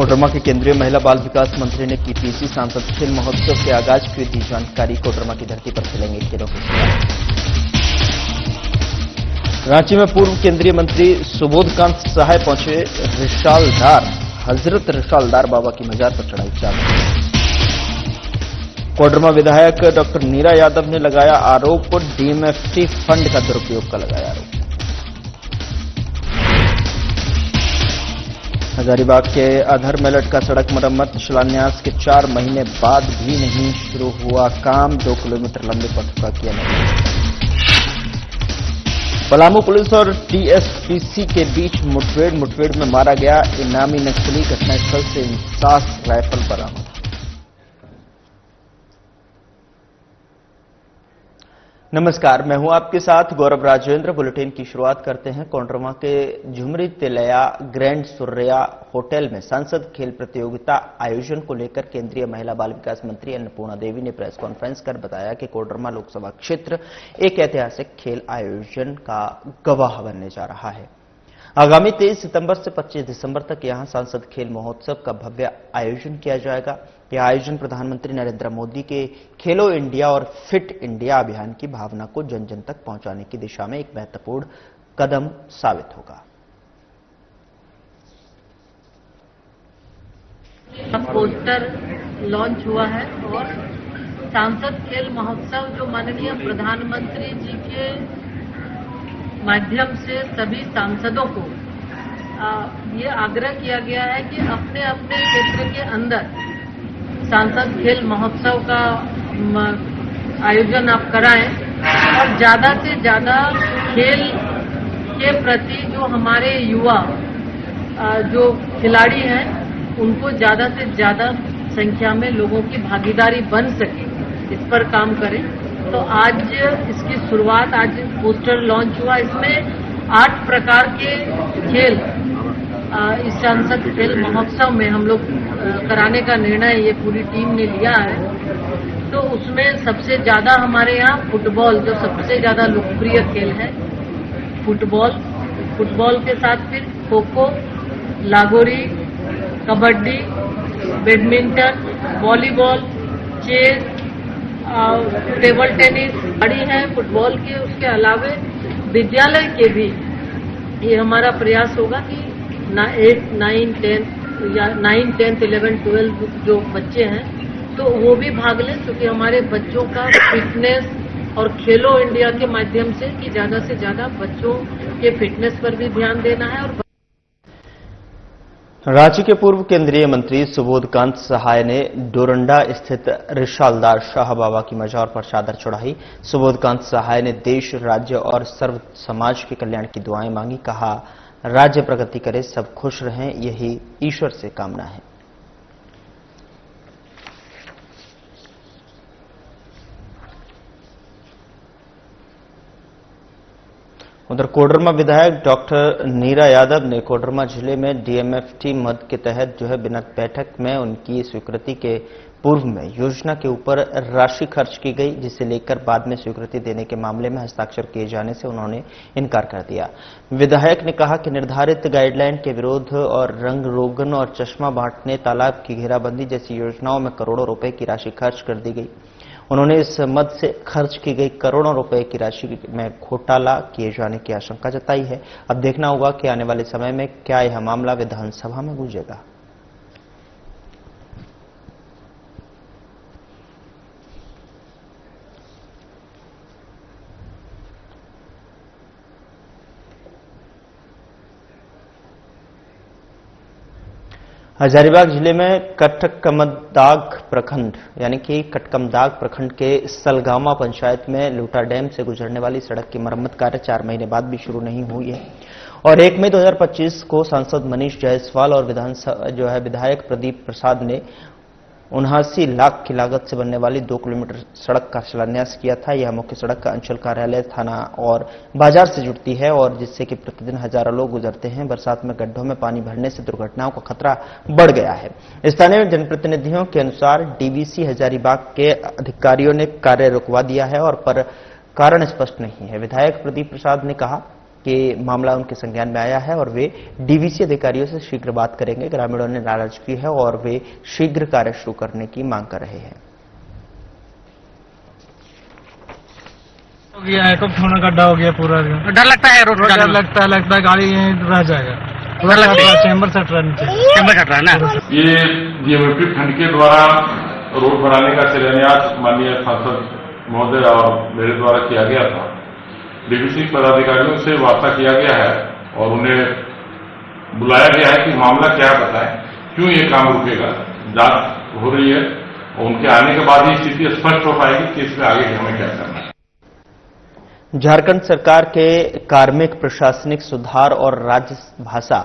कोडरमा के केंद्रीय महिला बाल विकास मंत्री ने टीपीसी सांसद खेल महोत्सव के आगाज की दी जानकारी। कोडरमा की धरती पर खेलेंगे खेलों के खिलाफ। रांची में पूर्व केंद्रीय मंत्री सुबोधकांत सहाय पहुंचे हजरत रिशालदार बाबा की मजार पर चढ़ाई चादर। कोडरमा विधायक डॉक्टर नीरा यादव ने लगाया आरोप, डीएमएफटी फंड का दुरुपयोग का लगाया आरोप। हजारीबाग के अधर में लटका सड़क मरम्मत शिलान्यास के 4 महीने बाद भी नहीं शुरू हुआ काम। 2 किलोमीटर लंबे पथ का किया निर्माण। पलामू पुलिस और टीएसपीसी के बीच मुठभेड़ में मारा गया इनामी नक्सली। घटनास्थल से 50 राइफल बरामद। नमस्कार, मैं हूं आपके साथ गौरव राजेंद्र। बुलेटिन की शुरुआत करते हैं। कोडरमा के झुमरी तिलैया ग्रैंड सुर्रिया होटल में सांसद खेल प्रतियोगिता आयोजन को लेकर केंद्रीय महिला बाल विकास मंत्री अन्नपूर्णा देवी ने प्रेस कॉन्फ्रेंस कर बताया कि कोडरमा लोकसभा क्षेत्र एक ऐतिहासिक खेल आयोजन का गवाह बनने जा रहा है। आगामी 23 सितंबर से 25 दिसंबर तक यहां सांसद खेल महोत्सव का भव्य आयोजन किया जाएगा। यह आयोजन प्रधानमंत्री नरेंद्र मोदी के खेलो इंडिया और फिट इंडिया अभियान की भावना को जन जन तक पहुंचाने की दिशा में एक महत्वपूर्ण कदम साबित होगा। पोस्टर लॉन्च हुआ है और सांसद खेल महोत्सव जो माननीय प्रधानमंत्री जी के माध्यम से सभी सांसदों को ये आग्रह किया गया है कि अपने अपने क्षेत्र के अंदर सांसद खेल महोत्सव का आयोजन आप कराएं और ज्यादा से ज्यादा खेल के प्रति जो हमारे युवा जो खिलाड़ी हैं उनको ज्यादा से ज्यादा संख्या में लोगों की भागीदारी बन सके, इस पर काम करें। तो आज इसकी शुरुआत, आज पोस्टर लॉन्च हुआ। इसमें 8 प्रकार के खेल इस सांसद खेल महोत्सव में हम लोग कराने का निर्णय ये पूरी टीम ने लिया है। तो उसमें सबसे ज्यादा हमारे यहाँ फुटबॉल जो सबसे ज्यादा लोकप्रिय खेल है, फुटबॉल के साथ फिर kho kho, lagori, kabaddi, badminton, volleyball, chess, table tennis बड़ी है फुटबॉल के। उसके अलावा विद्यालय के भी ये हमारा प्रयास होगा कि 8, 9, 10 या 9, 10, 11, 12 जो बच्चे हैं तो वो भी भाग लें, क्योंकि हमारे बच्चों का फिटनेस और खेलो इंडिया के माध्यम से कि ज्यादा से ज्यादा बच्चों के फिटनेस पर भी ध्यान देना है। और रांची के पूर्व केंद्रीय मंत्री सुबोधकांत सहाय ने डोरंडा स्थित रिशालदार शाह बाबा की मजार पर चादर चढ़ाई। सुबोधकांत सहाय ने देश, राज्य और सर्व समाज के कल्याण की दुआएं मांगी। कहा, राज्य प्रगति करे, सब खुश रहें, यही ईश्वर से कामना है। उधर कोडरमा विधायक डॉक्टर नीरा यादव ने कोडरमा जिले में डीएमएफटी मद के तहत बिना बैठक में उनकी स्वीकृति के पूर्व में योजना के ऊपर राशि खर्च की गई, जिसे लेकर बाद में स्वीकृति देने के मामले में हस्ताक्षर किए जाने से उन्होंने इनकार कर दिया। विधायक ने कहा कि निर्धारित गाइडलाइन के विरोध और रंग रोगन और चश्मा बांटने, तालाब की घेराबंदी जैसी योजनाओं में करोड़ों रुपए की राशि खर्च कर दी गई। उन्होंने इस मद से खर्च की गई करोड़ों रुपए की राशि में घोटाला किए जाने की आशंका जताई है। अब देखना होगा कि आने वाले समय में क्या यह मामला विधानसभा में गूंजेगा। हजारीबाग जिले में कटकमदाग प्रखंड यानी कि कटकमदाग प्रखंड के सलगामा पंचायत में लूटा डैम से गुजरने वाली सड़क की मरम्मत कार्य 4 महीने बाद भी शुरू नहीं हुई है और 1 मई 2025 को सांसद मनीष जायसवाल और विधायक प्रदीप प्रसाद ने 79 लाख की लागत से बनने वाली 2 किलोमीटर सड़क का शिलान्यास किया था। यह मुख्य सड़क का अंचल कार्यालय, थाना और बाजार से जुड़ती है और जिससे कि प्रतिदिन हजारों लोग गुजरते हैं। बरसात में गड्ढों में पानी भरने से दुर्घटनाओं का खतरा बढ़ गया है। स्थानीय जनप्रतिनिधियों के अनुसार डीवीसी हजारीबाग के अधिकारियों ने कार्य रुकवा दिया है और पर कारण स्पष्ट नहीं है। विधायक प्रदीप प्रसाद ने कहा कि मामला उनके संज्ञान में आया है और वे डीवीसी अधिकारियों से शीघ्र बात करेंगे। ग्रामीणों ने नाराजगी की है और वे शीघ्र कार्य शुरू करने की मांग कर रहे हैं। हो गया है, कब थोड़ा गड्ढा हो गया पूरा। डर लगता है रोड डर लगता है गाड़ी यहीं रह जाएगा। डर लगता है चैम्बर सट रहा नीचे, चैम्बर कट रहा है ना। ये डीएमएफटी फंड के द्वारा रोड बनाने का शिलान्यास माननीय सांसद महोदय और मेरे द्वारा किया गया था। डीवीसी पदाधिकारियों से वार्ता किया गया है और उन्हें बुलाया गया है कि मामला क्या बताएं, क्यों ये काम रुकेगा। जांच हो रही है और उनके आने के बाद ही स्थिति स्पष्ट हो पाएगी कि इसमें आगे हमें क्या करना है। झारखंड सरकार के कार्मिक प्रशासनिक सुधार और राज्य भाषा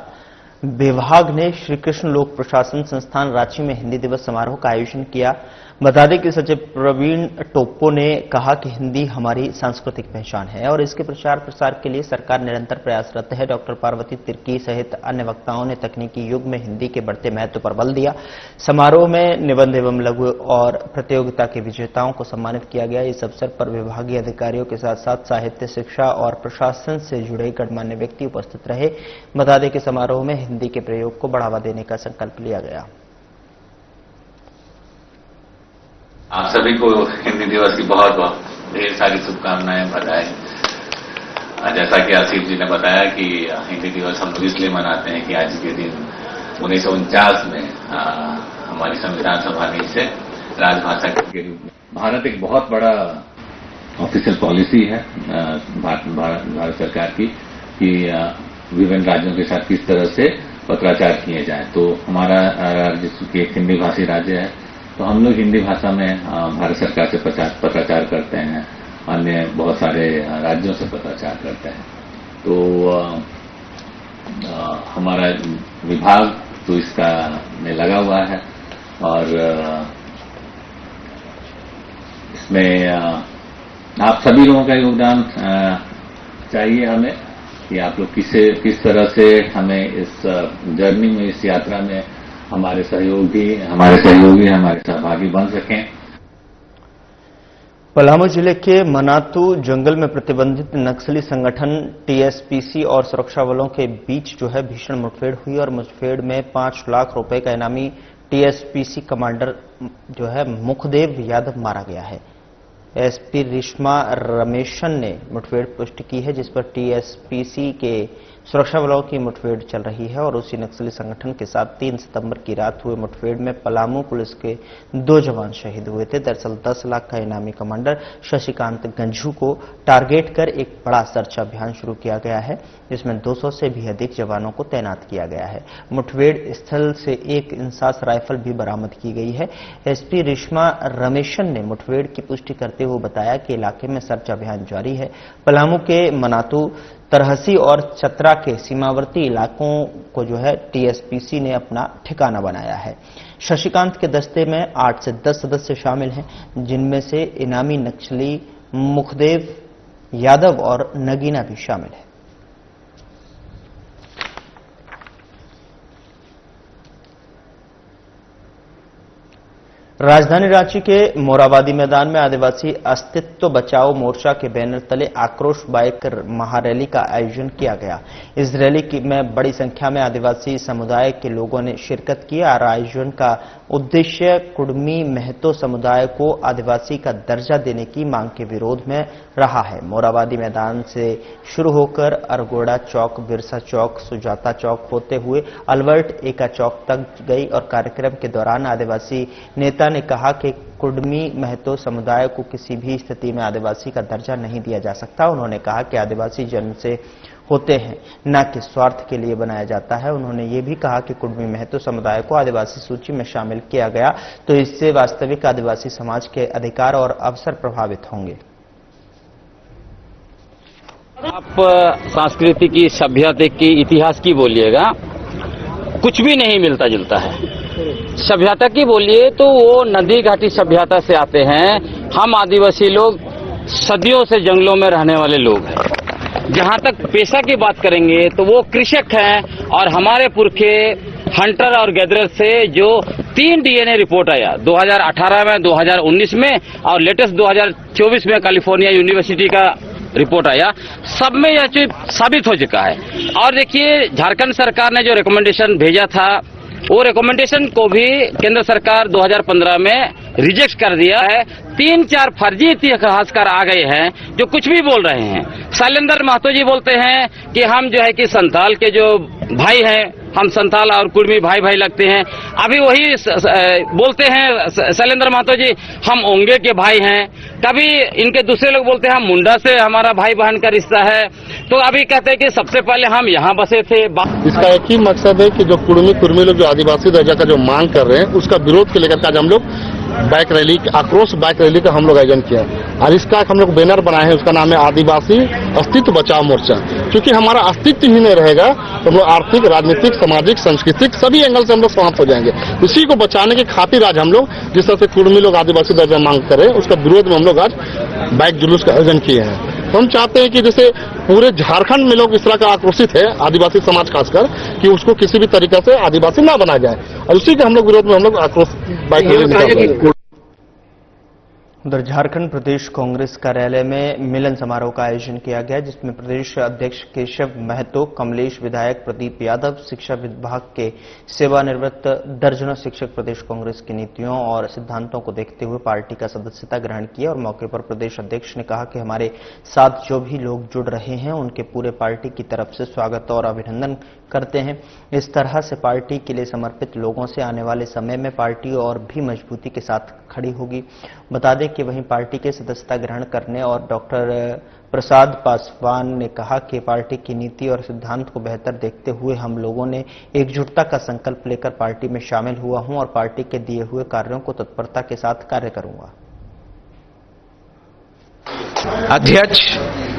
विभाग ने श्री कृष्ण लोक प्रशासन संस्थान रांची में हिंदी दिवस समारोह का आयोजन किया। बता दें कि सचिव प्रवीण टोप्पो ने कहा कि हिंदी हमारी सांस्कृतिक पहचान है और इसके प्रचार प्रसार के लिए सरकार निरंतर प्रयासरत है। डॉक्टर पार्वती तिर्की सहित अन्य वक्ताओं ने तकनीकी युग में हिंदी के बढ़ते महत्व पर बल दिया। समारोह में निबंध एवं लघु और प्रतियोगिता के विजेताओं को सम्मानित किया गया। इस अवसर पर विभागीय अधिकारियों के साथ साथ साहित्य, शिक्षा और प्रशासन से जुड़े गणमान्य व्यक्ति उपस्थित रहे। बता दें कि समारोह में हिंदी के प्रयोग को बढ़ावा देने का संकल्प लिया गया। आप सभी को हिंदी दिवस की बहुत बहुत ढेर सारी शुभकामनाएं, बधाई। जैसा कि आसिफ जी ने बताया कि हिंदी दिवस हम लोग इसलिए मनाते हैं कि आज के दिन 1949 में हमारी संविधान सभा ने इसे राजभाषा के रूप में। भारत एक बहुत बड़ा ऑफिशियल पॉलिसी है भारत सरकार की कि विभिन्न राज्यों के साथ किस तरह से पत्राचार किए जाए। तो हमारा राज्य एक हिंदी भाषी राज्य है, तो हम लोग हिंदी भाषा में भारत सरकार से पत्राचार करते हैं, अन्य बहुत सारे राज्यों से पत्राचार करते हैं। तो हमारा विभाग तो इसका में लगा हुआ है और इसमें आप सभी लोगों का योगदान चाहिए हमें कि आप लोग किस तरह से हमें इस जर्नी में, इस यात्रा में हमारे सहयोगी हमारे सहभागी बन सकें। पलामू जिले के मनातू जंगल में प्रतिबंधित नक्सली संगठन टीएसपीसी और सुरक्षा बलों के बीच भीषण मुठभेड़ हुई और मुठभेड़ में 5 लाख रुपए का इनामी टीएसपीसी कमांडर मुखदेव यादव मारा गया है। एसपी रिश्मा रमेशन ने मुठभेड़ पुष्टि की है, जिस पर टीएसपीसी के सुरक्षा बलों की मुठभेड़ चल रही है और उसी नक्सली संगठन के साथ 3 सितंबर की रात हुए मुठभेड़ में पलामू पुलिस के 2 जवान शहीद हुए थे। दरअसल 10 लाख का इनामी कमांडर शशिकांत गंझू को टारगेट कर एक बड़ा सर्च अभियान शुरू किया गया है, जिसमें 200 से भी अधिक जवानों को तैनात किया गया है। मुठभेड़ स्थल से एक इंसास राइफल भी बरामद की गई है। एसपी रिश्मा रमेशन ने मुठभेड़ की पुष्टि करते हुए बताया कि इलाके में सर्च अभियान जारी है। पलामू के मनातू, तरहसी और चतरा के सीमावर्ती इलाकों को टीएसपीसी ने अपना ठिकाना बनाया है। शशिकांत के दस्ते में 8 से 10 सदस्य शामिल हैं, जिनमें से इनामी नक्सली मुखदेव यादव और नगीना भी शामिल है। राजधानी रांची के मोराबादी मैदान में आदिवासी अस्तित्व बचाओ मोर्चा के बैनर तले आक्रोश बाइक महारैली का आयोजन किया गया। इस रैली में बड़ी संख्या में आदिवासी समुदाय के लोगों ने शिरकत की और आयोजन का उद्देश्य कुडमी महतो समुदाय को आदिवासी का दर्जा देने की मांग के विरोध में रहा है। मोराबादी मैदान से शुरू होकर अरगोड़ा चौक, बिरसा चौक, सुजाता चौक होते हुए अल्बर्ट एका चौक तक गई और कार्यक्रम के दौरान आदिवासी नेता ने कहा कि कुडमी महतो समुदाय को किसी भी स्थिति में आदिवासी का दर्जा नहीं दिया जा सकता। उन्होंने कहा कि आदिवासी जन्म से होते हैं, न कि स्वार्थ के लिए बनाया जाता है। उन्होंने ये भी कहा कि कुडमी महतो समुदाय को आदिवासी सूची में शामिल किया गया तो इससे वास्तविक आदिवासी समाज के अधिकार और अवसर प्रभावित होंगे। आप संस्कृति की, सभ्यता की, इतिहास की बोलिएगा, कुछ भी नहीं मिलता जुलता है। सभ्यता की बोलिए तो वो नदी घाटी सभ्यता से आते हैं। हम आदिवासी लोग सदियों से जंगलों में रहने वाले लोग हैं। जहां तक पेशा की बात करेंगे तो वो कृषक हैं और हमारे पुरखे हंटर और गैदरर से जो 3 डीएनए रिपोर्ट आया 2018 में, 2019 में और लेटेस्ट 2024 में कैलिफोर्निया यूनिवर्सिटी का रिपोर्ट आया, सब में यह चीज साबित हो चुका है। और देखिए, झारखंड सरकार ने जो रिकमेंडेशन भेजा था, वो रिकमेंडेशन को भी केंद्र सरकार 2015 में रिजेक्ट कर दिया है। 3-4 फर्जी इतिहासकार आ गए हैं जो कुछ भी बोल रहे हैं। शैलेंद्र महतो जी बोलते हैं कि हम जो है कि संथाल के जो भाई हैं, हम संथाल और कुर्मी भाई भाई लगते हैं। अभी वही बोलते हैं शैलेंद्र महतो जी, हम ओंगे के भाई हैं। कभी इनके दूसरे लोग बोलते हैं हम मुंडा से हमारा भाई बहन का रिश्ता है। तो अभी कहते हैं कि सबसे पहले हम यहाँ बसे थे। इसका एक ही मकसद है कि जो कुर्मी लोग जो आदिवासी दर्जा का जो मांग कर रहे हैं, उसका विरोध के लेकर आज हम लोग बाइक रैली, आक्रोश बाइक रैली का हम लोग आयोजन किया और इसका हम लोग बैनर बनाए हैं। उसका नाम है आदिवासी अस्तित्व बचाओ मोर्चा। क्योंकि हमारा अस्तित्व ही नहीं रहेगा तो हम लोग आर्थिक, राजनीतिक, सामाजिक, सांस्कृतिक सभी एंगल से हम लोग समाप्त हो जाएंगे। इसी को बचाने के खातिर आज हम लोग जिस तरह से कुर्मी लोग आदिवासी दर्जा मांग कर रहे हैं, उसका विरोध में हम लोग आज बाइक जुलूस का आयोजन किए हैं। तो हम चाहते हैं कि जैसे पूरे झारखंड में लोग इस तरह का आक्रोशित है, आदिवासी समाज खासकर, कि उसको किसी भी तरीके से आदिवासी ना बनाया जाए और उसी के हम लोग विरोध में हम लोग आक्रोश बाइक रैली निकाल रहे हैं। उधर झारखंड प्रदेश कांग्रेस कार्यालय में मिलन समारोह का आयोजन किया गया, जिसमें प्रदेश अध्यक्ष केशव महतो, कमलेश विधायक प्रदीप यादव, शिक्षा विभाग के सेवानिवृत्त दर्जनों शिक्षक प्रदेश कांग्रेस की नीतियों और सिद्धांतों को देखते हुए पार्टी का सदस्यता ग्रहण किया। और मौके पर प्रदेश अध्यक्ष ने कहा कि हमारे साथ जो भी लोग जुड़ रहे हैं उनके पूरे पार्टी की तरफ से स्वागत और अभिनंदन करते हैं। इस तरह से पार्टी के लिए समर्पित लोगों से आने वाले समय में पार्टी और भी मजबूती के साथ खड़ी होगी। बता दें कि वहीं पार्टी के सदस्यता ग्रहण करने और डॉक्टर प्रसाद पासवान ने कहा कि पार्टी की नीति और सिद्धांत को बेहतर देखते हुए हम लोगों ने एकजुटता का संकल्प लेकर पार्टी में शामिल हुआ हूं और पार्टी के दिए हुए कार्यों को तत्परता के साथ कार्य करूंगा। अध्यक्ष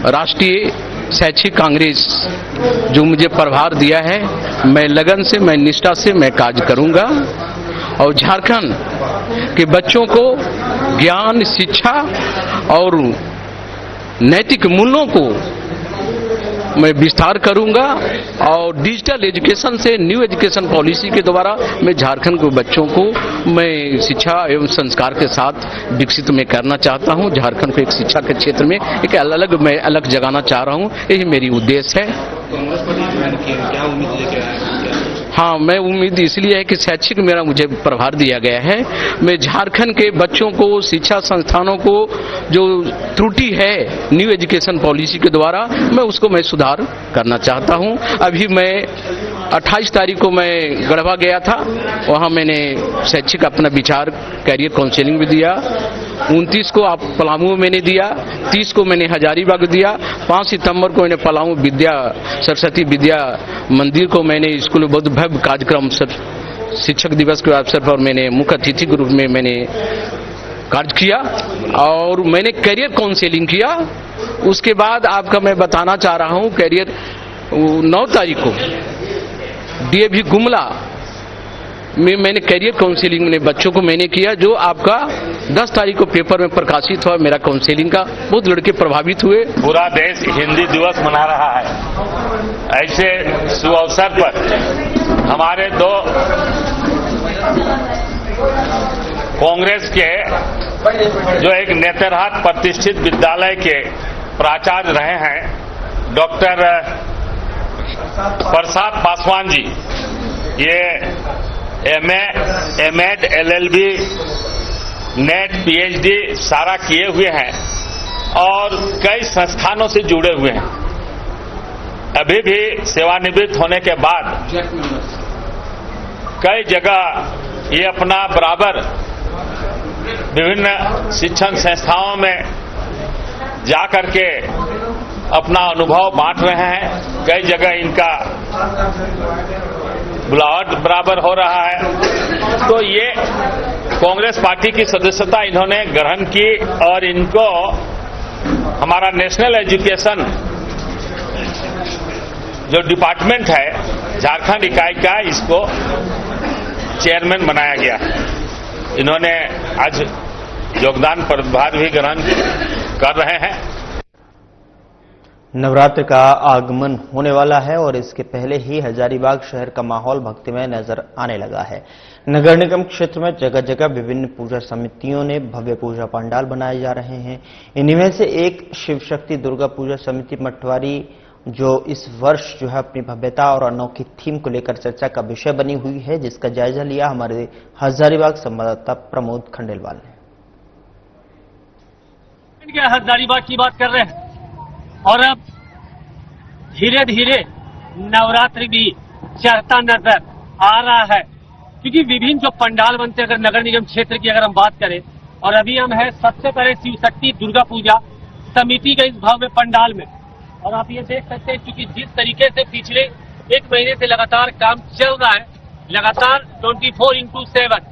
राष्ट्रीय शैक्षिक कांग्रेस जो मुझे प्रभार दिया है, मैं लगन से, मैं निष्ठा से मैं कार्य करूंगा और झारखंड के बच्चों को ज्ञान, शिक्षा और नैतिक मूल्यों को मैं विस्तार करूंगा और डिजिटल एजुकेशन से, न्यू एजुकेशन पॉलिसी के द्वारा मैं झारखंड के बच्चों को मैं शिक्षा एवं संस्कार के साथ विकसित में करना चाहता हूं। झारखंड को एक शिक्षा के क्षेत्र में एक मैं अलग जगाना चाह रहा हूं, यही मेरी उद्देश्य है। कांग्रेस पार्टी क्या उम्मीद लेके आए? हाँ, मैं उम्मीद इसलिए है कि शैक्षिक मेरा मुझे प्रभार दिया गया है। मैं झारखंड के बच्चों को, शिक्षा संस्थानों को जो त्रुटि है न्यू एजुकेशन पॉलिसी के द्वारा, मैं उसको मैं सुधार करना चाहता हूं। अभी मैं 28 तारीख को मैं गढ़वा गया था, वहां मैंने शैक्षिक अपना विचार कैरियर काउंसलिंग भी दिया। 29 को आप पलामू में मैंने दिया, 30 को मैंने हजारीबाग दिया, 5 सितंबर को मैंने पलामू सरस्वती विद्या मंदिर को मैंने स्कूल बहुत भव्य कार्यक्रम शिक्षक दिवस के अवसर पर मैंने मुख्य अतिथि के रूप में मैंने कार्य किया और मैंने कैरियर काउंसलिंग किया। उसके बाद आपका मैं बताना चाह रहा हूं, कैरियर 9 तारीख को डीएवी गुमला में मैंने कैरियर काउंसलिंग में बच्चों को मैंने किया, जो आपका 10 तारीख को पेपर में प्रकाशित हुआ मेरा काउंसलिंग का। बहुत लड़के प्रभावित हुए। पूरा देश हिंदी दिवस मना रहा है। ऐसे शुभ अवसर पर हमारे 2 कांग्रेस के जो एक नेतरहाट प्रतिष्ठित विद्यालय के प्राचार्य रहे हैं, डॉक्टर प्रसाद पासवान जी, ये MA, MEd, LLB, NET, PhD सारा किए हुए हैं और कई संस्थानों से जुड़े हुए हैं। अभी भी सेवानिवृत्त होने के बाद कई जगह ये अपना बराबर विभिन्न शिक्षण संस्थाओं में जाकर के अपना अनुभव बांट रहे हैं। कई जगह इनका बुलावट बराबर हो रहा है। तो ये कांग्रेस पार्टी की सदस्यता इन्होंने ग्रहण की और इनको हमारा नेशनल एजुकेशन जो डिपार्टमेंट है झारखंड इकाई का, इसको चेयरमैन बनाया गया। इन्होंने आज योगदान पदभार भी ग्रहण कर रहे हैं। नवरात्र का आगमन होने वाला है और इसके पहले ही हजारीबाग शहर का माहौल भक्तिमय नजर आने लगा है। नगर निगम क्षेत्र में जगह जगह विभिन्न पूजा समितियों ने भव्य पूजा पंडाल बनाए जा रहे हैं। इन्हीं में से एक शिव शक्ति दुर्गा पूजा समिति मटवारी जो इस वर्ष जो है अपनी भव्यता और अनोखी थीम को लेकर चर्चा का विषय बनी हुई है, जिसका जायजा लिया हमारे हजारीबाग संवाददाता प्रमोद खंडेलवाल ने। हजारीबाग की बात कर रहे हैं और अब धीरे धीरे नवरात्रि भी चढ़ता नजर आ रहा है, क्योंकि विभिन्न जो पंडाल बनते हैं, अगर नगर निगम क्षेत्र की अगर हम बात करें, और अभी हम हैं सबसे पहले शिव शक्ति दुर्गा पूजा समिति के इस भव्य पंडाल में। और आप ये देख सकते हैं क्योंकि जिस तरीके से पिछले एक महीने से लगातार काम चल रहा है, लगातार 24/7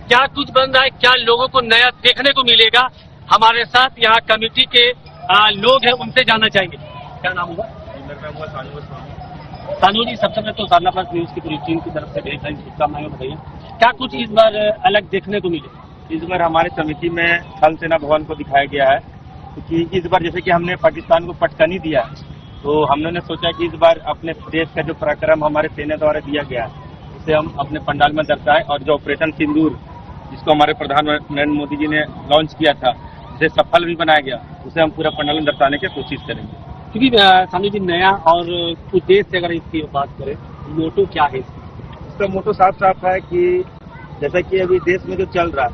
क्या कुछ बन रहा है, क्या लोगों को नया देखने को मिलेगा, हमारे साथ यहाँ कमेटी के लोग हैं, उनसे जानना चाहेंगे। क्या नाम होगा? सानू जी, सबसे पहले तो सारना प्लस न्यूज की पूरी टीम की तरफ से ढेर सारी शुभकामनाएं बताइए। क्या कुछ इस बार अलग देखने को मिले? इस बार हमारे समिति में थल सेना भवन को दिखाया गया है, क्योंकि इस बार जैसे कि हमने पाकिस्तान को पटकनी दिया, तो हम लोगों ने सोचा कि इस बार अपने देश का जो पराक्रम हमारे सेना द्वारा दिया गया उसे हम अपने पंडाल में दर्शाएं, और जो ऑपरेशन सिंदूर जिसको हमारे प्रधानमंत्री नरेंद्र मोदी जी ने लॉन्च किया था, उसे सफल भी बनाया गया, उसे हम पूरा पंडाल में दर्शाने की कोशिश करेंगे। क्योंकि सामने जी नया और उद्देश्य से अगर इसकी बात करें, मोटो क्या है इसका? मोटो साफ साफ है कि जैसा कि अभी देश में जो चल रहा है,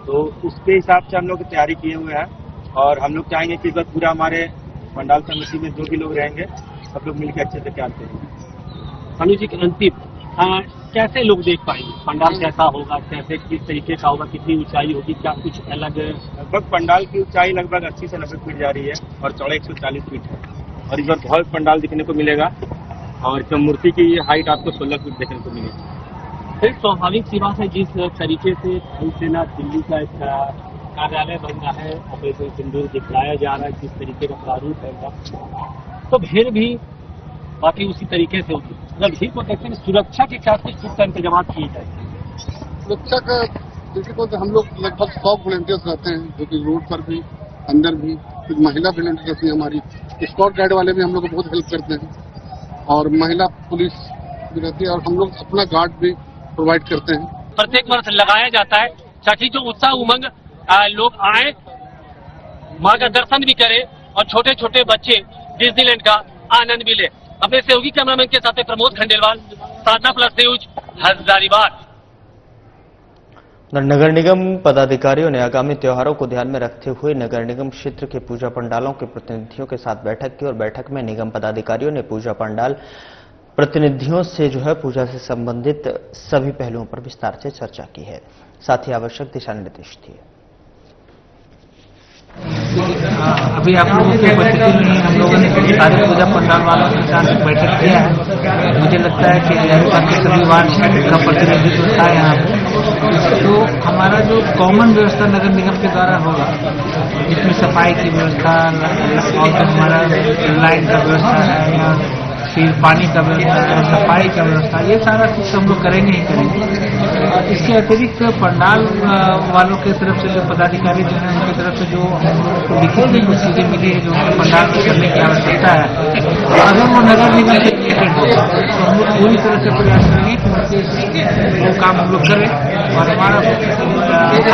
तो उसके हिसाब से हम लोग तैयारी किए हुए हैं, और हम लोग चाहेंगे कि बस पूरा हमारे पंडाल समिति में जो भी लोग रहेंगे सब लोग मिलकर अच्छे से तैयार करेंगे। सामने जी के अंतिम कैसे लोग देख पाएंगे पंडाल, कैसा होगा, कैसे किस तरीके का होगा, कितनी ऊंचाई होगी, क्या कुछ अलग? लगभग पंडाल की ऊंचाई लगभग 80 से 90 फीट जा रही है और चौड़ाई 140 फीट है, और इस बार बहुत पंडाल दिखने को मिलेगा, और जो मूर्ति की हाइट आपको 16 फीट देखने को मिलेगी। फिर स्वाभाविक सी बात है, जिस तरीके से थल सेना दिल्ली का एक कार्यालय बन रहा है, ऑपरेशन सिंदूर दिखलाया जा रहा है, किस तरीके का प्रारूप है, तो फिर भी बाकी उसी तरीके से होगी। मतलब भीड़ को देखते हैं, सुरक्षा के क्या कुछ पुख्ता इंतजाम किए जाए? सुरक्षा का दृष्टिकोण से हम लोग लगभग 100 वॉलंटियर्स रहते हैं, जो कि रोड पर भी, अंदर भी। कुछ महिला वॉलंटियर्स रहती है हमारी, स्कॉट गार्ड वाले भी हम लोग को बहुत हेल्प करते हैं, और महिला पुलिस भी रहती है, और हम लोग अपना गार्ड भी प्रोवाइड करते हैं। प्रत्येक वर्ष लगाया जाता है ताकि जो उत्साह उमंग लोग आए, माँ का दर्शन भी करें, और छोटे छोटे बच्चे डिज्नीलैंड का आनंद भी ले। अपने सहयोगी कैमरामैन के साथ प्रमोद खंडेलवाल, साधना प्लस न्यूज, हजारीबाग। नगर निगम पदाधिकारियों ने आगामी त्योहारों को ध्यान में रखते हुए नगर निगम क्षेत्र के पूजा पंडालों के प्रतिनिधियों के साथ बैठक की, और बैठक में निगम पदाधिकारियों ने पूजा पंडाल प्रतिनिधियों से जो है पूजा से संबंधित सभी पहलुओं पर विस्तार से चर्चा की है, साथ ही आवश्यक दिशा निर्देश दिए। अभी आप लोगों की उपस्थिति में हम लोगों ने सारे पूजा पंडाल वालों के साथ बैठक किया है। मुझे लगता है कि हजारीबाग के सभी वार्ड का प्रतिनिधित्व था यहाँ पे। तो हमारा जो कॉमन व्यवस्था नगर निगम के द्वारा होगा, जिसमें सफाई की व्यवस्था और हमारा लाइन का व्यवस्था है, या फिर पानी का व्यवस्था है, सफाई का व्यवस्था, ये सारा कुछ हम लोग करेंगे ही करेंगे। इसके अतिरिक्त पंडाल वालों की तरफ से जो पदाधिकारी जो है, उनकी तरफ से जो हम लोग को लिखित में कुछ चीजें मिली है जो उनको पंडाल को करने की आवश्यकता है, अगर वो नगर निगम से रिलेटेड होगा तो हम लोग पूरी तरह से प्रयास करेंगे कि वो काम हम लोग करें। और हमारा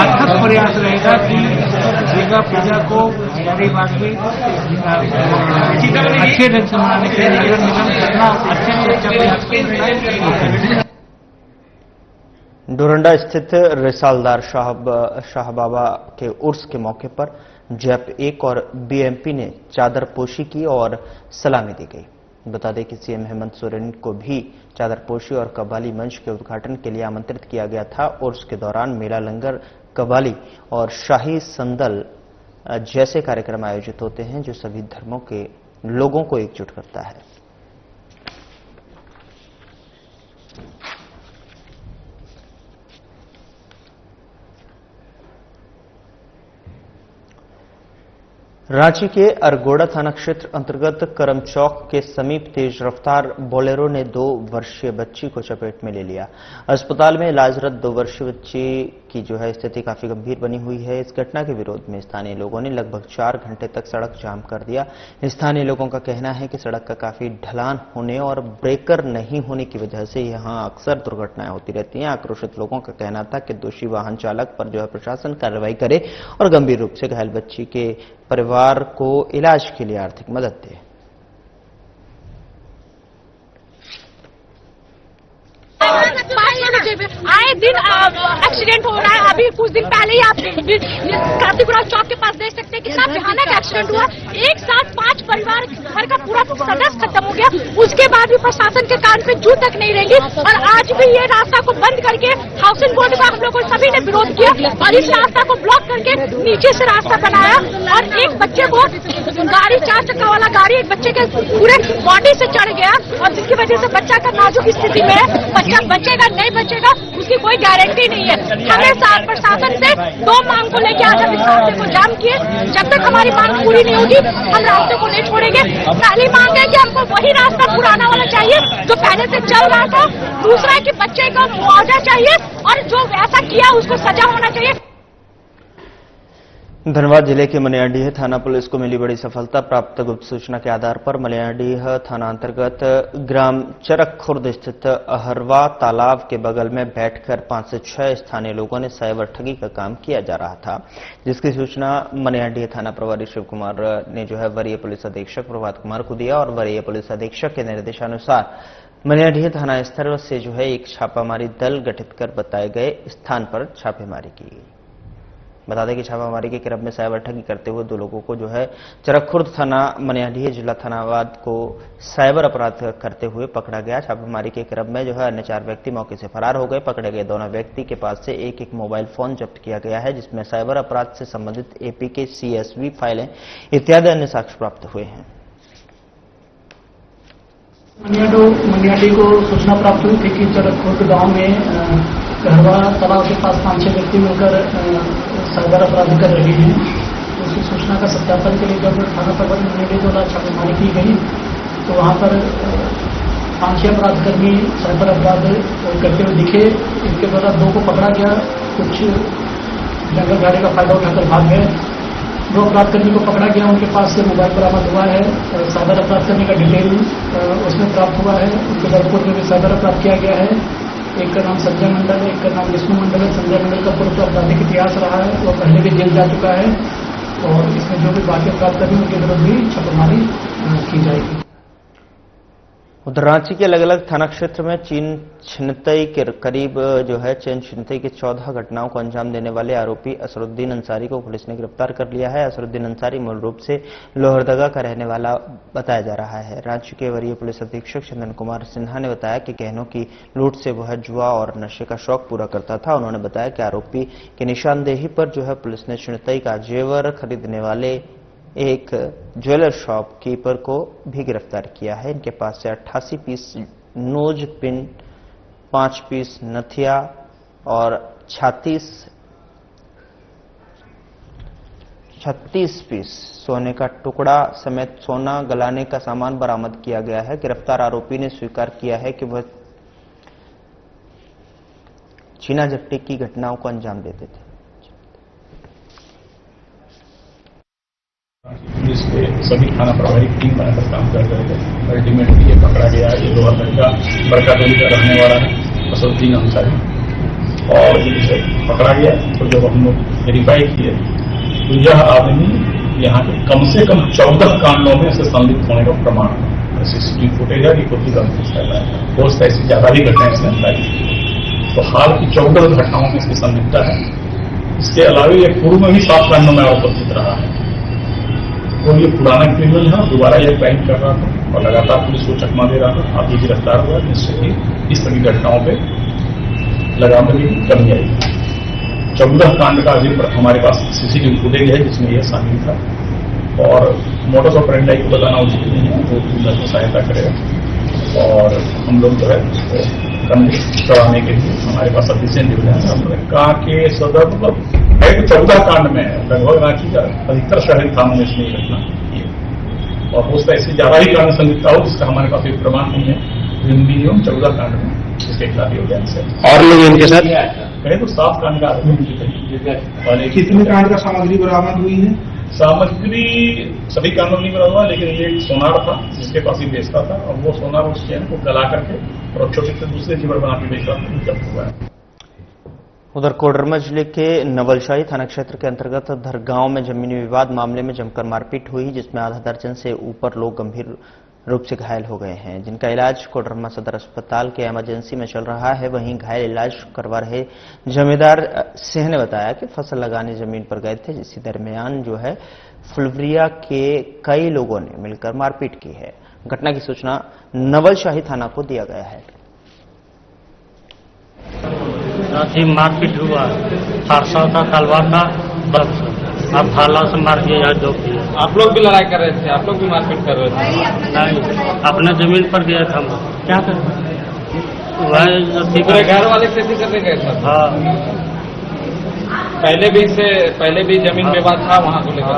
अथक प्रयास रहेगा कि दुर्गा पूजा को हजारीबाग में अच्छे ढंग से मनाने के लिए नगर निगम कितना अच्छे से अच्छा प्रयास करें। डोरंडा स्थित रिसालदार शाह बाबा के उर्स के मौके पर जैप 1 और बीएमपी ने चादर पोशी की और सलामी दी गई। बता दें कि सीएम हेमंत सोरेन को भी चादरपोशी और कव्वाली मंच के उद्घाटन के लिए आमंत्रित किया गया था। उर्स के दौरान मेला, लंगर, कव्वाली और शाही संदल जैसे कार्यक्रम आयोजित होते हैं जो सभी धर्मों के लोगों को एकजुट करता है। रांची के अरगोड़ा थाना क्षेत्र अंतर्गत करम चौक के समीप तेज रफ्तार बोलेरो ने 2 वर्षीय बच्ची को चपेट में ले लिया। अस्पताल में इलाजरत 2 वर्षीय बच्ची की स्थिति काफी गंभीर बनी हुई है। इस घटना के विरोध में स्थानीय लोगों ने लगभग 4 घंटे तक सड़क जाम कर दिया। स्थानीय लोगों का कहना है कि सड़क का काफी ढलान होने और ब्रेकर नहीं होने की वजह से यहां अक्सर दुर्घटनाएं होती रहती हैं। आक्रोशित लोगों का कहना था कि दोषी वाहन चालक पर प्रशासन कार्रवाई करे और गंभीर रूप से घायल बच्ची के परिवार को इलाज के लिए आर्थिक मदद दे। आए दिन एक्सीडेंट हो रहा है। अभी कुछ दिन पहले ही आप कांतिपुरा चौक के पास देख सकते हैं कितना भयानक एक्सीडेंट हुआ। एक साथ 5 परिवार घर का पूरा सदस्य खत्म हो गया। उसके बाद भी प्रशासन के कान पे जू तक नहीं रहेगी और आज भी ये रास्ता को बंद करके हाउसिंग बोर्ड का हम लोग सभी ने विरोध किया और इस रास्ता को ब्लॉक करके नीचे से रास्ता बनाया और एक बच्चे को गाड़ी 4 चक्का वाला गाड़ी एक बच्चे के पूरे बॉडी से चढ़ गया और जिसकी वजह से बच्चा का नाजुक स्थिति में है। बच्चा बचेगा नहीं बचेगा उसकी कोई गारंटी नहीं है। हमें साथ प्रशासन से 2 मांग को लेकर आज हम इस रास्ते को जाम किए। जब तक हमारी मांग पूरी नहीं होगी हम रास्ते को नहीं छोड़ेंगे। पहली मांग है कि हमको वही रास्ता पुराना वाला चाहिए जो पहले से चल रहा था। दूसरा है कि बच्चे को मुआवजा चाहिए और जो वैसा किया उसको सजा होना चाहिए। धनबाद जिले के मनियाडीह थाना पुलिस को मिली बड़ी सफलता। प्राप्त गुप्त सूचना के आधार पर मनियाडीह थाना अंतर्गत ग्राम चरक खुर्द स्थित अहरवा तालाब के बगल में बैठकर 5 से 6 स्थानीय लोगों ने साइबर ठगी का काम किया जा रहा था, जिसकी सूचना मनियाडीह थाना प्रभारी शिव कुमार ने वरीय पुलिस अधीक्षक प्रभात कुमार को दिया और वरीय पुलिस अधीक्षक के निर्देशानुसार मनियाडीह थाना स्तर से एक छापामारी दल गठित कर बताए गए स्थान पर छापेमारी की गई। बता दें कि छापामारी के क्रम में साइबर ठगी करते हुए 2 लोगों को चरखुर्द थाना मनियाडीह जिला थानावाद को साइबर अपराध करते हुए पकड़ा गया। छापामारी के क्रम में अन्य 4 व्यक्ति मौके से फरार हो गए। पकड़े गए दोनों व्यक्ति के पास से एक मोबाइल फोन जब्त किया गया है, जिसमें साइबर अपराध से संबंधित एपीके CSV फाइलें इत्यादि अन्य साक्ष्य प्राप्त हुए हैं। मनियाडीह को सूचना प्राप्त हुई थी कि चरखुर्द गांव में कहरवा तालाब के पास 5-6 व्यक्ति मिलकर साइबर अपराध कर रहे हैं। तो उसी सूचना का सत्यापन के लिए जब थाना प्रभारी मनियाडीह द्वारा छापेमारी की गई तो वहां पर 5-6 अपराधकर्मी साइबर अपराध करते हुए दिखे। इनके द्वारा 2 को पकड़ा गया। कुछ जंगल झाड़ी का फायदा उठाकर भाग गए। 2 अपराधकर्मी को पकड़ा गया। उनके पास से मोबाइल बरामद हुआ है। साइबर अपराध करने का डिटेल उसमें प्राप्त हुआ है। उनके जयपुर में भी साइबर अपराध किया गया है। एक का नाम संजय मंडल, एक का नाम विष्णु मंडल है। संजय मंडल का पूर्व आपराधिक इतिहास रहा है, वो पहले भी जेल जा चुका है और इसमें जो भी बाकी अपराध कर्मी उनके विरुद्ध भी छापेमारी की जाएगी। उधर रांची के अलग अलग थाना क्षेत्र में चेन छिनतई के करीब चेन छिनतई के 14 घटनाओं को अंजाम देने वाले आरोपी असरुद्दीन अंसारी को पुलिस ने गिरफ्तार कर लिया है। असरुद्दीन अंसारी मूल रूप से लोहरदगा का रहने वाला बताया जा रहा है। रांची के वरीय पुलिस अधीक्षक चंदन कुमार सिन्हा ने बताया कि गहनों की लूट से वह जुआ और नशे का शौक पूरा करता था। उन्होंने बताया कि आरोपी की निशानदेही पर पुलिस ने छिनतई का जेवर खरीदने वाले एक ज्वेलर शॉप कीपर को भी गिरफ्तार किया है। इनके पास से 88 पीस नोज पिन, 5 पीस नथिया और 36 पीस सोने का टुकड़ा समेत सोना गलाने का सामान बरामद किया गया है। गिरफ्तार आरोपी ने स्वीकार किया है कि वह छीना झपटी की घटनाओं को अंजाम देते थे। पुलिस के सभी थाना प्रभारी टीम बनाकर काम कर रहे थे। अल्टीमेटली ये पकड़ा गया। ये लोहरदगा बरकातली का रहने वाला है असरुद्दीन अंसारी और इसे पकड़ा गया। तो जब हम लोग वेरीफाई किए तो यह आदमी यहाँ के कम से कम 14 कांडों में से संलिप्त होने का प्रमाण है। CCTV फुटेज है, रिपोर्ट भी गलत कर रहा है। हो सकता है ऐसी ज्यादा भी घटनाएं इसमें बताई। तो हाल की 14 घटनाओं में इसकी संलिप्तता है। इसके अलावा ये पूर्व में भी 7 कांडों में उपस्थित रहा है। और ये पुराना क्रिमिनल है, दोबारा यह क्राइम कर रहा था और लगातार पुलिस को चकमा दे रहा था। अब ये गिरफ्तार हुआ, जिससे कि इस तरह की घटनाओं पे लगाम में भी कमी आएगी। 14 कांड का अभी हमारे पास CCTV फुटेज है जिसमें यह शामिल था और मोटर्स ऑपरेंडी को बताना उचित नहीं है, वो पुलिस को सहायता करेगा और हम लोग उसको कराने के लिए हमारे पास सफिशिएंट एविडेंस है। हमने कहा कि सदर कि 14 कांड में लगभग रांची का अधिकतर शहरी थानों में इसने घटना की है और हो सकता है इससे ज्यादा ही कांड संलिप्तता हो, जिसका हमारे पास एक प्रमाण नहीं है। मिनिमम 14 कांड में इसके खिलाफ योगदान से और लोग इनके साथ कहें तो 7 कांड का आरोपी। कितने कांड का सामग्री बरामद हुई है? सामग्री सभी कांडों में बरामद हुआ, लेकिन ये एक सोनार था जिसके पास ही बेचता था और वो सोनार उस चैन को गला करके और छोटे छोटे दूसरे जीवर बना के बेच रहा था, जब्त हुआ है। उधर कोडरमा जिले के नवलशाही थाना क्षेत्र के अंतर्गत धरगांव में जमीनी विवाद मामले में जमकर मारपीट हुई, जिसमें आधा दर्जन से ऊपर लोग गंभीर रूप से घायल हो गए हैं, जिनका इलाज कोडरमा सदर अस्पताल के इमरजेंसी में चल रहा है। वहीं घायल इलाज करवा रहे जमींदार सिंह ने बताया कि फसल लगाने जमीन पर गए थे, इसी दरमियान जो है फुलवरिया के कई लोगों ने मिलकर मारपीट की है। घटना की सूचना नवलशाही थाना को दिया गया है। रात मारपीट हुआ, फारसा था, तलवार था, बस अब भाला से मार दिया यार। जो आप लोग भी लड़ाई कर रहे थे, आप लोग भी मारपीट कर रहे थे? नहीं, अपने जमीन पर गए थे हम लोग। क्या कर वह घर वाले खेती करने गए थे? हाँ, पहले भी जमीन विवाद था वहाँ को लेकर,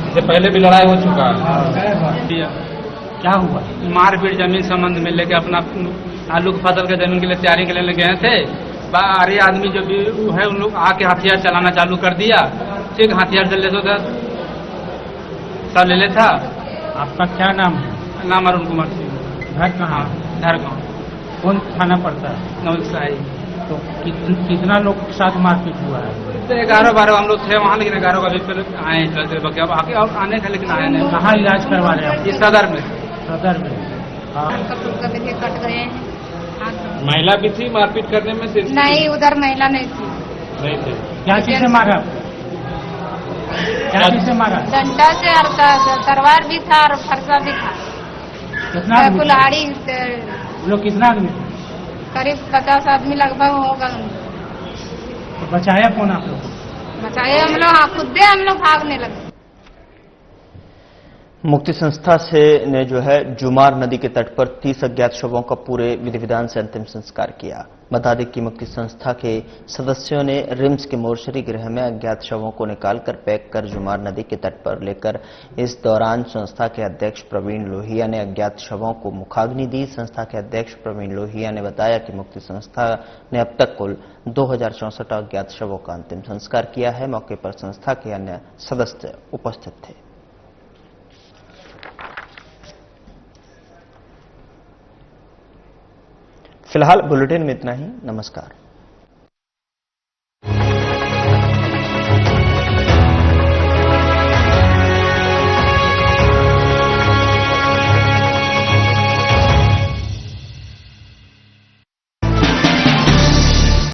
इससे पहले भी लड़ाई हो चुका है। क्या हुआ? मारपीट जमीन संबंध में लेके अपना आलू की फसल के जमीन के लिए तैयारी के लिए गए थे। बाहरी आदमी जो भी है उन लोग आके हथियार चलाना चालू कर दिया। ठीक, हथियार चल लेते सब ले ले था। आपका क्या नाम है? नाम अरुण कुमार सिंह। घर कहाँ? धरगांव। कौन थाना पड़ता है? नवलशाही। तो कितना लोग के साथ मारपीट हुआ है? 11-12 हम लोग थे वहाँ, लेकिन 11 का भी आए हैं चलते बके। अब आके और आने का लेकिन आए नहीं। कहाँ इलाज करवा रहे हैं? इस सदर में। सदर में। कट गए हैं। महिला भी थी मारपीट करने में? सिर्फ नहीं, उधर महिला नहीं थी। नहीं थे। क्या चीज से मारा? क्या चीज से मारा? डंडा से और तलवार भी था और फरसा भी था। कितना कुल्हाड़ी लोग? कितना आदमी? करीब 50 आदमी लगभग होगा। तो बचाया कौन आप लोग? बचाए हम लोग, खुद हम लोग भागने लगे। मुक्ति संस्था से ने जो है जुमार नदी के तट पर 30 अज्ञात शवों का पूरे विधि विधान से अंतिम संस्कार किया। बता दें कि मुक्ति संस्था के सदस्यों ने रिम्स के मोर्चरी गृह में अज्ञात शवों को निकालकर पैक कर जुमार नदी के तट पर लेकर इस दौरान संस्था के अध्यक्ष प्रवीण लोहिया ने अज्ञात शवों को मुखाग्नि दी। संस्था के अध्यक्ष प्रवीण लोहिया ने बताया कि मुक्ति संस्था ने अब तक कुल 2064 अज्ञात शवों का अंतिम संस्कार किया है। मौके पर संस्था के अन्य सदस्य उपस्थित थे। फिलहाल बुलेटिन में इतना ही। नमस्कार।